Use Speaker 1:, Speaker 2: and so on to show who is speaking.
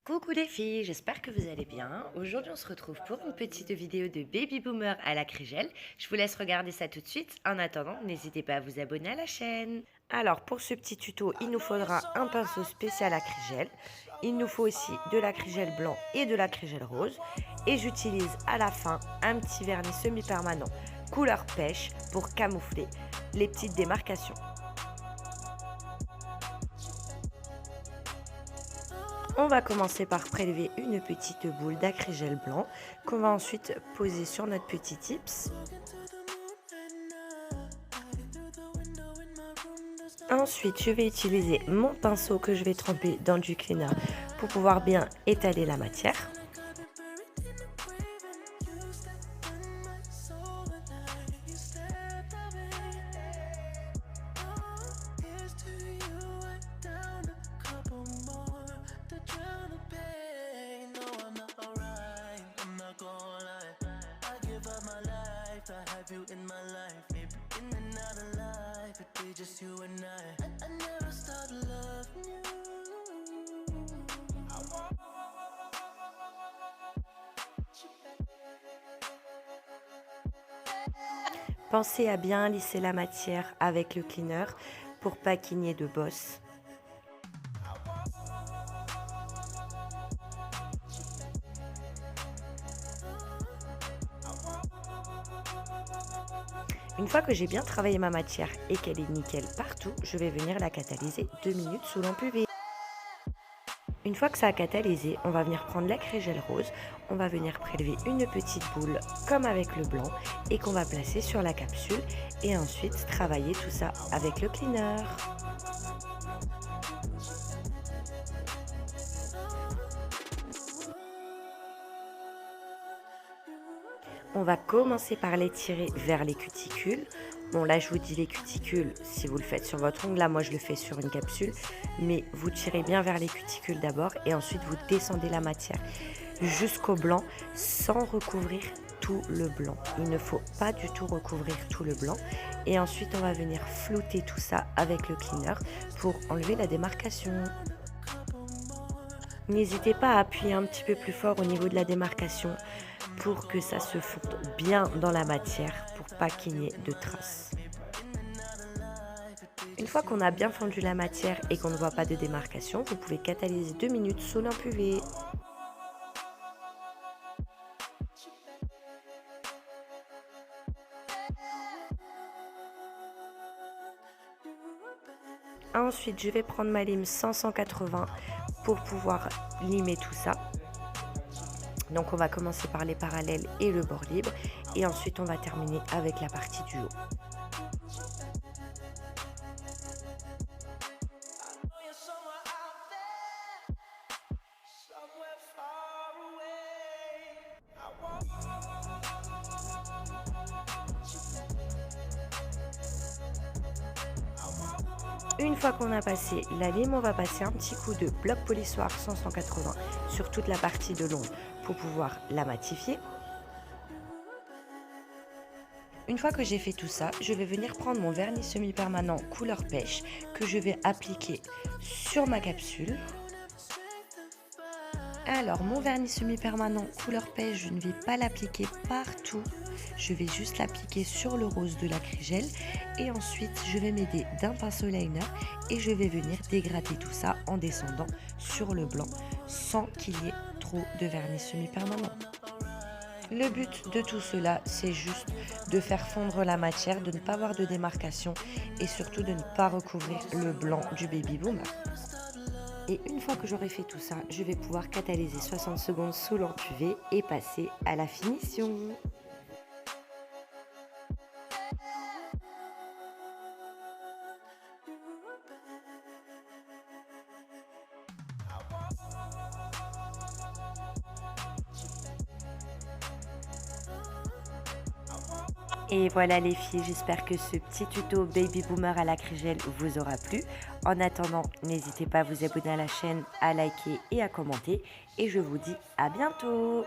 Speaker 1: Coucou les filles, j'espère que vous allez bien. Aujourd'hui, on se retrouve pour une petite vidéo de Baby Boomer à la Crigelle. Je vous laisse regarder ça tout de suite. En attendant, n'hésitez pas à vous abonner à la chaîne. Alors, pour ce petit tuto, il nous faudra un pinceau spécial à Crigelle. Il nous faut aussi de la Crigelle blanc et de la Crigelle rose. Et j'utilise à la fin un petit vernis semi-permanent couleur pêche pour camoufler les petites démarcations. On va commencer par prélever une petite boule d'acrygel blanc qu'on va ensuite poser sur notre petit tips. Ensuite, je vais utiliser mon pinceau que je vais tremper dans du cleaner pour pouvoir bien étaler la matière. Pensez à bien lisser la matière avec le cleaner pour pas qu'il n'y ait de bosses. Une fois que j'ai bien travaillé ma matière et qu'elle est nickel partout, je vais venir la catalyser 2 minutes sous lampe UV. Une fois que ça a catalysé, on va venir prendre la crégelle rose, on va venir prélever une petite boule comme avec le blanc et qu'on va placer sur la capsule et ensuite travailler tout ça avec le cleaner. On va commencer par les tirer vers les cuticules. Bon, là, je vous dis les cuticules, si vous le faites sur votre ongle, là, moi, je le fais sur une capsule. Mais vous tirez bien vers les cuticules d'abord et ensuite, vous descendez la matière jusqu'au blanc sans recouvrir tout le blanc. Il ne faut pas du tout recouvrir tout le blanc. Et ensuite, on va venir flouter tout ça avec le cleaner pour enlever la démarcation. N'hésitez pas à appuyer un petit peu plus fort au niveau de la démarcation pour que ça se fonde bien dans la matière pour pas qu'il n'y ait de traces. Une fois qu'on a bien fondu la matière et qu'on ne voit pas de démarcation, vous pouvez catalyser 2 minutes sous lampe UV. Ensuite, je vais prendre ma lime 100-180 pour pouvoir limer tout ça. Donc on va commencer par les parallèles et le bord libre et ensuite on va terminer avec la partie du haut. Une fois qu'on a passé la lime, on va passer un petit coup de bloc polissoir 100-180 sur toute la partie de l'ombre pour pouvoir la matifier. Une fois que j'ai fait tout ça, je vais venir prendre mon vernis semi-permanent couleur pêche que je vais appliquer sur ma capsule. Alors mon vernis semi-permanent couleur pêche, je ne vais pas l'appliquer partout, je vais juste l'appliquer sur le rose de la crigelle et ensuite je vais m'aider d'un pinceau liner et je vais venir dégrader tout ça en descendant sur le blanc sans qu'il y ait trop de vernis semi-permanent. Le but de tout cela, c'est juste de faire fondre la matière, de ne pas avoir de démarcation et surtout de ne pas recouvrir le blanc du Baby Boomer. Et une fois que j'aurai fait tout ça, je vais pouvoir catalyser 60 secondes sous lampe UV et passer à la finition. Et voilà les filles, j'espère que ce petit tuto Baby Boomer à la crigelle vous aura plu. En attendant, n'hésitez pas à vous abonner à la chaîne, à liker et à commenter. Et je vous dis à bientôt!